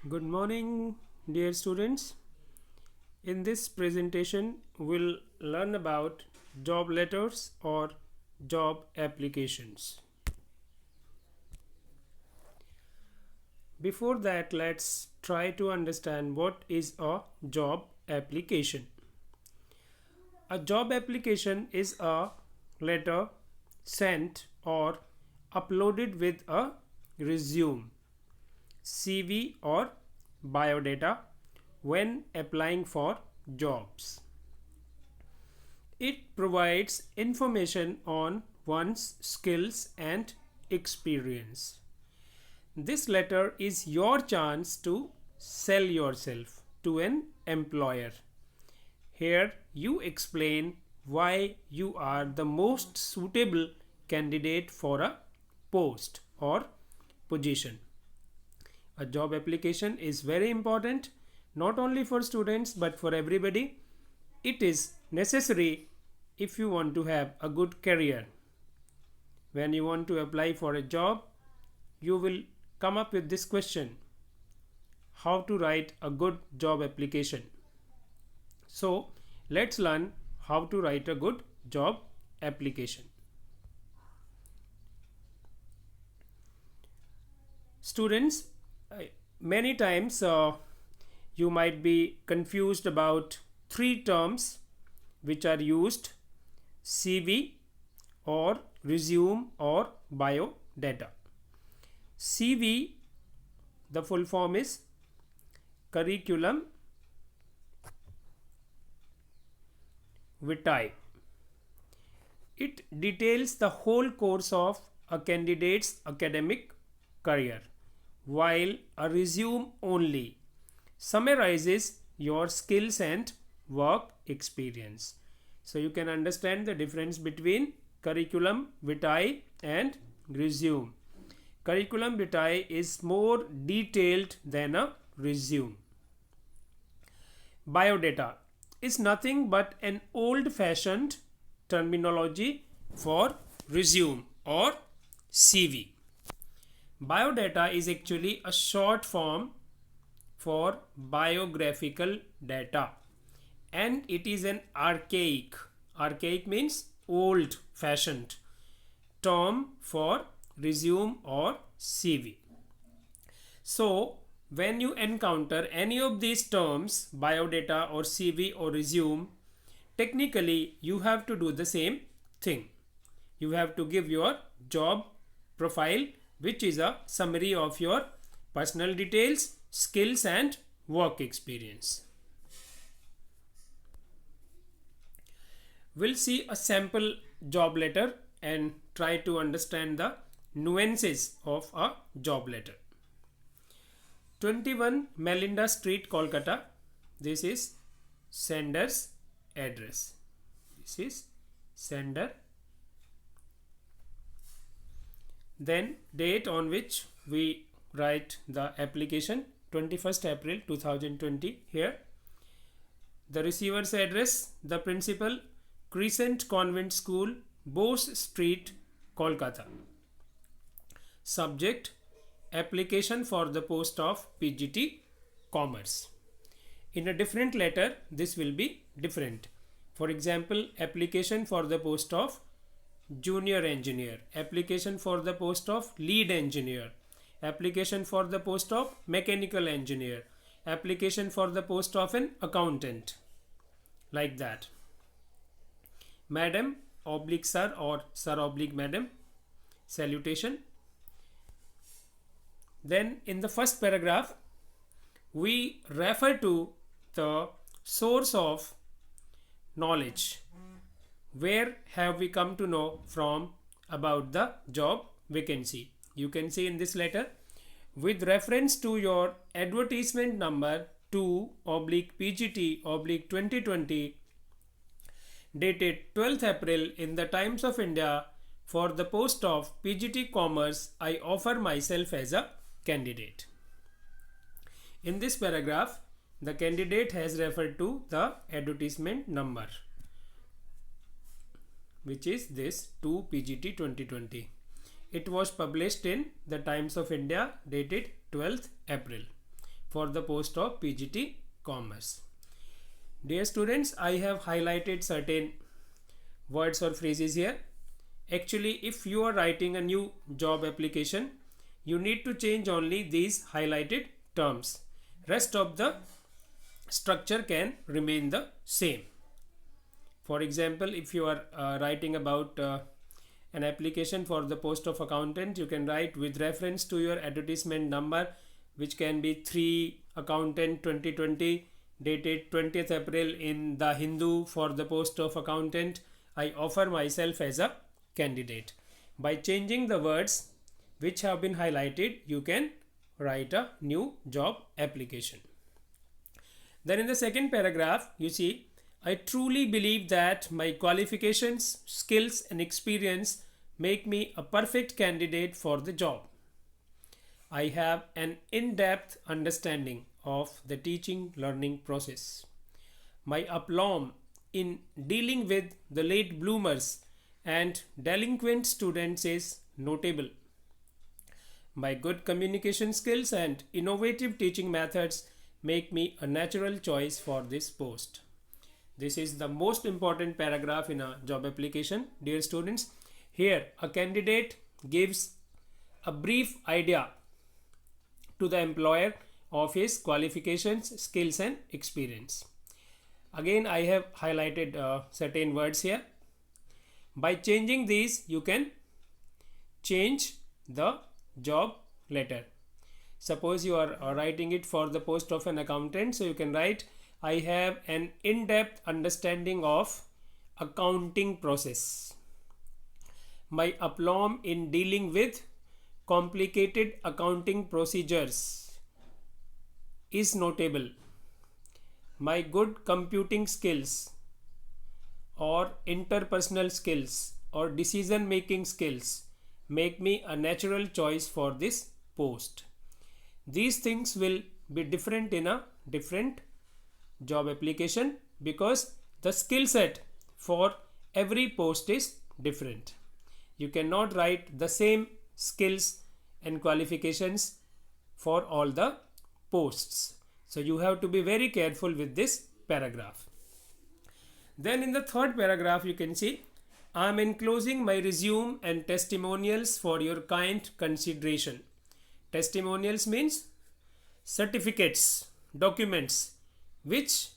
Good morning, dear students. In this presentation, we'll learn about job letters or job applications. Before that, let's try to understand what is a job application. A job application is a letter sent or uploaded with a resume, CV, or biodata when applying for jobs. It provides information on one's skills and experience. This letter is your chance to sell yourself to an employer. Here you explain why you are the most suitable candidate for a post or position. A job application is very important not only for students but for everybody. It is necessary if you want to have a good career. When you want to apply for a job, you will come up with this question: how to write a good job application. So let's learn how to write a good job application. Students, many times you might be confused about three terms which are used: CV or resume or bio data. CV, the full form is curriculum vitae. It details the whole course of a candidate's academic career, while a resume only summarizes your skills and work experience. So you can understand the difference between curriculum vitae and resume. Curriculum vitae is more detailed than a resume. Biodata is nothing but an old fashioned terminology for resume or CV. Biodata is actually a short form for biographical data, and it is an archaic means old fashioned term for resume or CV. So when you encounter any of these terms, biodata or CV or resume, technically you have to do the same thing. You have to give your job profile, which is a summary of your personal details, skills and work experience. We'll see a sample job letter and try to understand the nuances of a job letter. 21 Melinda Street, Kolkata. This is sender's address. This is sender. Then date on which we write the application, 21st April 2020 here. The receiver's address, the principal, Crescent Convent School, Bose Street, Kolkata. Subject, application for the post of PGT Commerce. In a different letter, this will be different. For example, application for the post of junior engineer, application for the post of lead engineer, application for the post of mechanical engineer, application for the post of an accountant, like that. Madam oblique sir or sir oblique madam, salutation. Then in the first paragraph we refer to the source of knowledge. Where have we come to know from about the job vacancy? You can see in this letter, with reference to your advertisement number 2/PGT/2020 dated 12th April in the Times of India for the post of PGT Commerce, I offer myself as a candidate. In this paragraph, the candidate has referred to the advertisement number, which is this 2/PGT/2020. It was published in the Times of India dated 12th April for the post of PGT Commerce. Dear students, I have highlighted certain words or phrases here. Actually, if you are writing a new job application, you need to change only these highlighted terms. Rest of the structure can remain the same. For example, if you are writing about an application for the post of accountant, you can write with reference to your advertisement number, which can be 3 accountant 2020 dated 20th April in the Hindu for the post of accountant. I offer myself as a candidate. By changing the words which have been highlighted, you can write a new job application. Then in the second paragraph, you see, I truly believe that my qualifications, skills and experience make me a perfect candidate for the job. I have an in-depth understanding of the teaching learning process. My aplomb in dealing with the late bloomers and delinquent students is notable. My good communication skills and innovative teaching methods make me a natural choice for this post. This is the most important paragraph in a job application, dear students. Here, a candidate gives a brief idea to the employer of his qualifications, skills and experience. Again, I have highlighted certain words here. By changing these, you can change the job letter. Suppose you are writing it for the post of an accountant, so you can write, I have an in-depth understanding of accounting process. My aplomb in dealing with complicated accounting procedures is notable. My good computing skills or interpersonal skills or decision making skills make me a natural choice for this post. These things will be different in a different job application because the skill set for every post is different. You cannot write the same skills and qualifications for all the posts. So you have to be very careful with this paragraph. Then in the third paragraph, you can see, I am enclosing my resume and testimonials for your kind consideration. Testimonials means certificates, documents which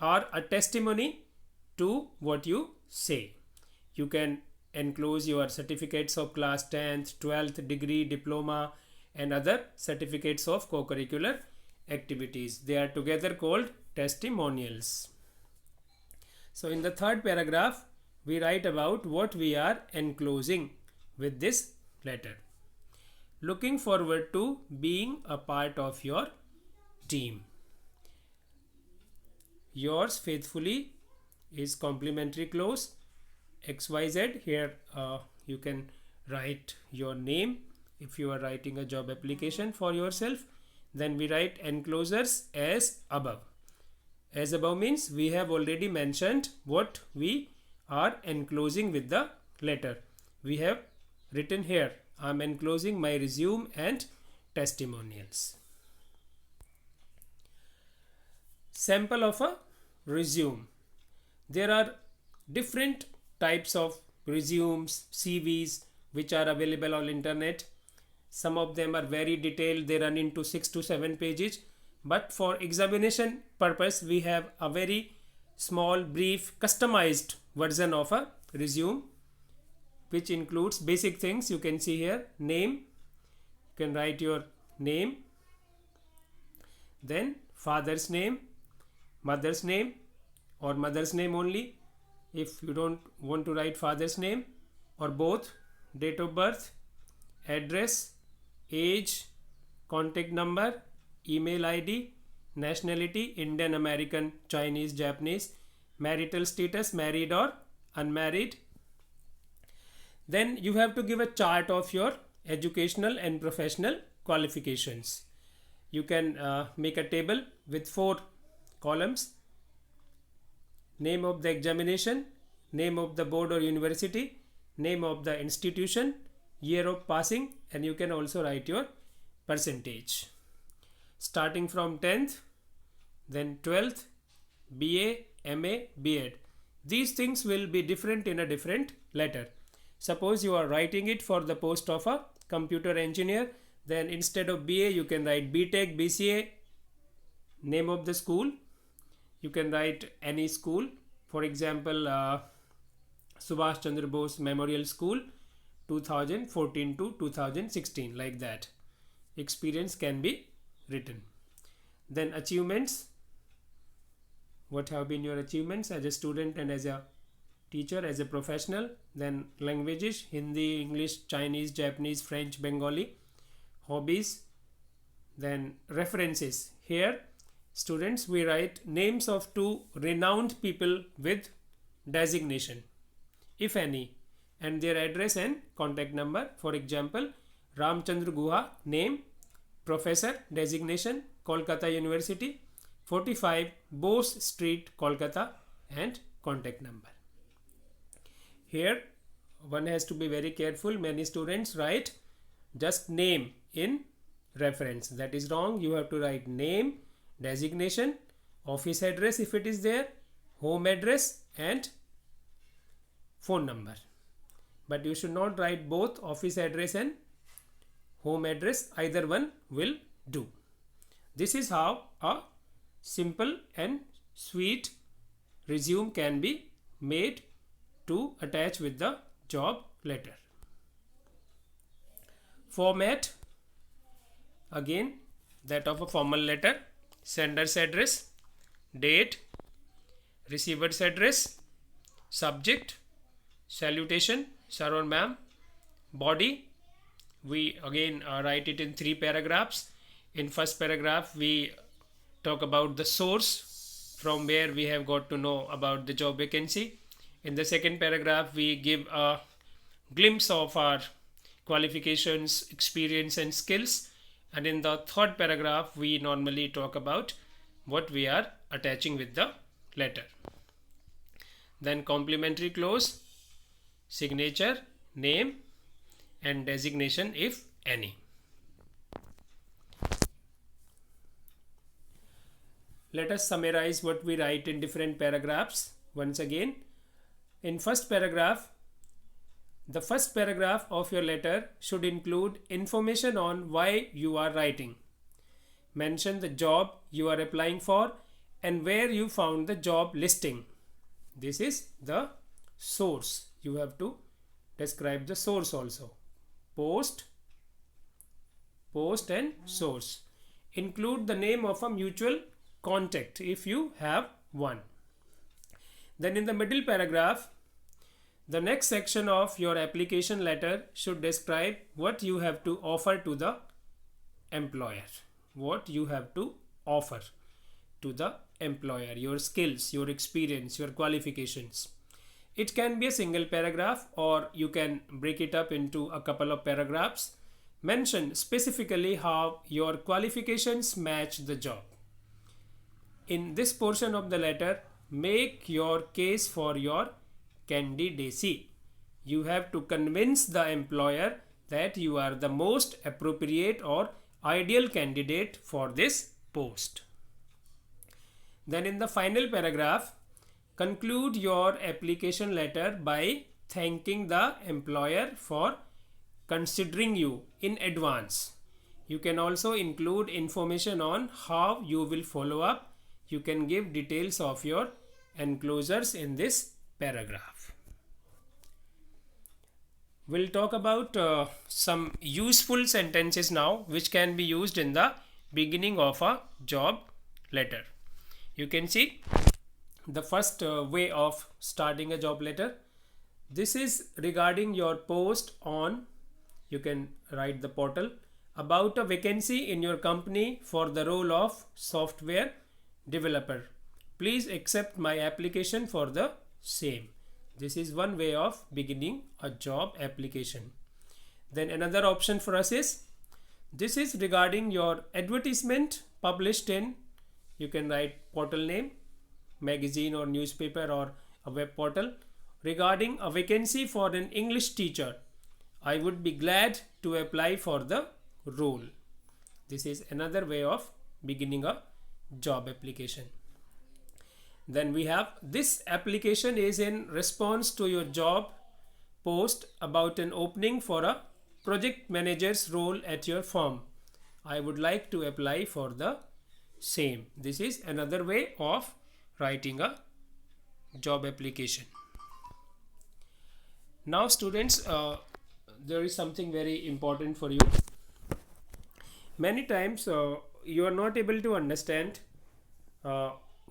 are a testimony to what you say. You can enclose your certificates of class 10th, 12th, degree, diploma and other certificates of co-curricular activities. They are together called testimonials. So in the third paragraph, we write about what we are enclosing with this letter. Looking forward to being a part of your team. Yours faithfully is complimentary clause. XYZ. Here you can write your name if you are writing a job application for yourself. Then we write enclosures as above. As above means we have already mentioned what we are enclosing with the letter. We have written here, I am enclosing my resume and testimonials. Sample of a resume. There are different types of resumes, CVs which are available on internet. Some of them are very detailed, they run into 6 to 7 pages. But for examination purpose, we have a very small, brief, customized version of a resume which includes basic things. You can see here, name. You can write your name. Then father's name, mother's name or mother's name only. If you don't want to write father's name, or both, date of birth, address, age, contact number, email ID, nationality, Indian, American, Chinese, Japanese, marital status, married or unmarried. Then you have to give a chart of your educational and professional qualifications. You can make a table with 4 columns. Name of the examination, name of the board or university, name of the institution, year of passing, and you can also write your percentage. starting from 10th, then 12th, BA, MA, B.Ed. These things will be different in a different letter. Suppose you are writing it for the post of a computer engineer, then instead of BA you can write BTech, BCA, name of the school. You can write any school, for example Subhash Chandra Bose Memorial School 2014 to 2016, like that. Experience can be written. Then achievements. What have been your achievements as a student and as a teacher, as a professional? Then languages, Hindi, English, Chinese, Japanese, French, Bengali. Hobbies. Then references. Here students, we write names of 2 renowned people with designation, if any, and their address and contact number. For example, Ramchandra Guha, name, professor, designation, Kolkata University, 45 Bose Street, Kolkata, and contact number. Here one has to be very careful. Many students write just name in reference. That is wrong. You have to write name, designation, office address if it is there, home address, and phone number. But you should not write both office address and home address. Either one will do. This is how a simple and sweet resume can be made to attach with the job letter. Format, again that of a formal letter. Sender's address, date, receiver's address, subject, salutation, sir or ma'am. Body, we again write it in 3 paragraphs. In first paragraph we talk about the source from where we have got to know about the job vacancy. In the second paragraph we give a glimpse of our qualifications, experience and skills. And in the third paragraph we normally talk about what we are attaching with the letter. Then complimentary clause, signature, name and designation if any. Let us summarize what we write in different paragraphs once again. In first paragraph, the first paragraph of your letter should include information on why you are writing. Mention the job you are applying for and where you found the job listing. This is the source. You have to describe the source also. Post and source. Include the name of a mutual contact if you have one. Then in the middle paragraph, the next section of your application letter should describe what you have to offer to the employer. What you have to offer to the employer, your skills, your experience, your qualifications. It can be a single paragraph or you can break it up into a couple of paragraphs. Mention specifically how your qualifications match the job. In this portion of the letter, make your case for your candidacy. You have to convince the employer that you are the most appropriate or ideal candidate for this post. Then in the final paragraph, conclude your application letter by thanking the employer for considering you in advance. You can also include information on how you will follow up. You can give details of your enclosures in this paragraph. We'll talk about some useful sentences now which can be used in the beginning of a job letter. You can see the first way of starting a job letter. This is regarding your post on, you can write the portal, about a vacancy in your company for the role of software developer. Please accept my application for the same. This is one way of beginning a job application. Then another option for us is, this is regarding your advertisement published in, you can write portal name, magazine or newspaper or a web portal, regarding a vacancy for an English teacher. I would be glad to apply for the role. This is another way of beginning a job application. Then we have this application is in response to your job post about an opening for a project manager's role at your firm. I would like to apply for the same. This is another way of writing a job application. Now students, there is something very important for you. Many times you are not able to understand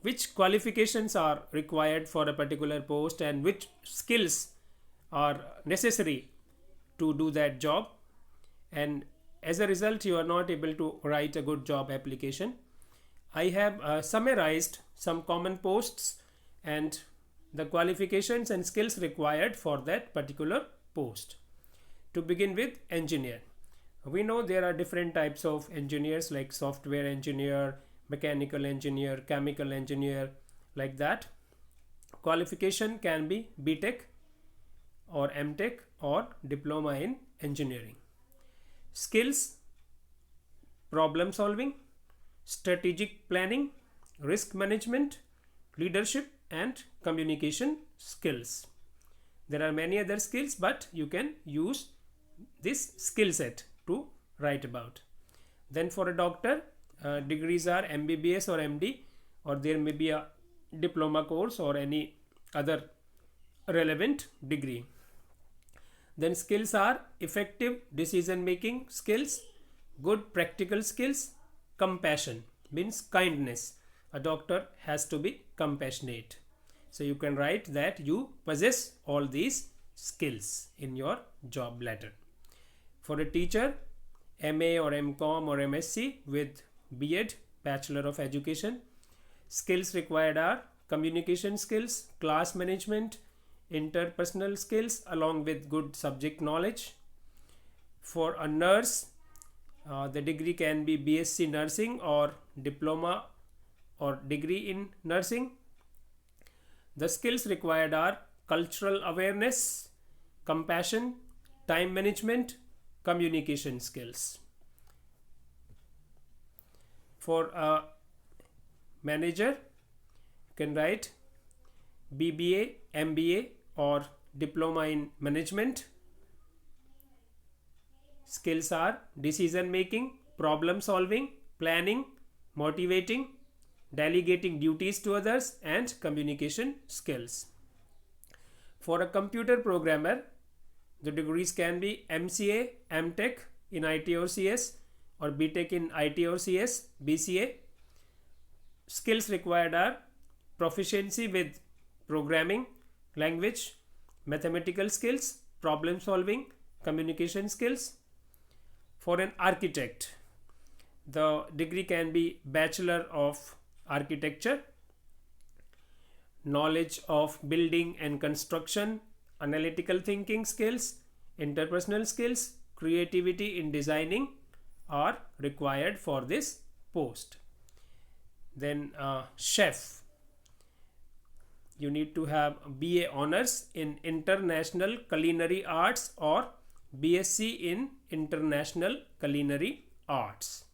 which qualifications are required for a particular post and which skills are necessary to do that job, and as a result you are not able to write a good job application. I have summarized some common posts and the qualifications and skills required for that particular post. To begin with, engineer. We know there are different types of engineers like software engineer, mechanical engineer, chemical engineer, like that. Qualification can be BTech or MTech or diploma in engineering. Skills: problem solving, strategic planning, risk management, leadership and communication skills. There are many other skills, but you can use this skill set to write about. Then for a doctor, degrees are MBBS or MD, or there may be a diploma course or any other relevant degree. Then skills are effective decision making skills, good practical skills, compassion means kindness. A doctor has to be compassionate. So you can write that you possess all these skills in your job letter. For a teacher, MA or MCom or MSc with B.Ed, Bachelor of Education. Skills required are communication skills, class management, interpersonal skills along with good subject knowledge. For a nurse, the degree can be BSc nursing or diploma or degree in nursing. The skills required are cultural awareness, compassion, time management, communication skills. For a manager, you can write BBA, MBA or diploma in management. Skills are decision making, problem solving, planning, motivating, delegating duties to others and communication skills. For a computer programmer, the degrees can be MCA, MTech in IT or CS or BTech in IT or CS, BCA. Skills required are proficiency with programming language, mathematical skills, problem solving, communication skills. For an architect, the degree can be Bachelor of Architecture, knowledge of building and construction, analytical thinking skills, interpersonal skills, creativity in designing are required for this post. Then chef, you need to have BA honors in international culinary arts or BSc in international culinary arts.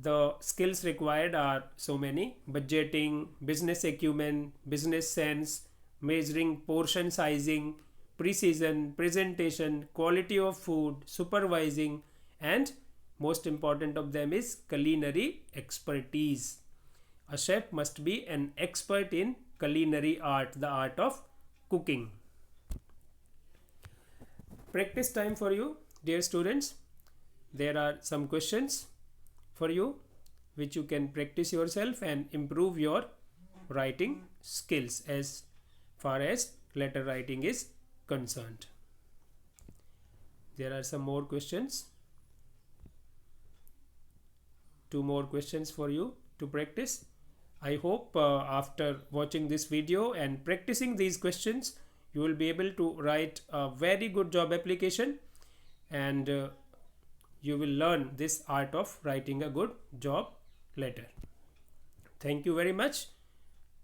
The skills required are so many: budgeting, business acumen, business sense, measuring portion sizing, precision, presentation, quality of food, supervising, and most important of them is culinary expertise. A chef must be an expert in culinary art, the art of cooking. Practice time for you, dear students. There are some questions for you which you can practice yourself and improve your writing skills as far as letter writing is concerned. There are some more questions. 2 more questions for you to practice. I hope after watching this video and practicing these questions, you will be able to write a very good job application and you will learn this art of writing a good job letter. Thank you very much.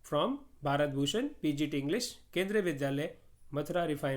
From Bharat Bhushan, PGT English, Kendriya Vidyalaya, Mathura Refinery.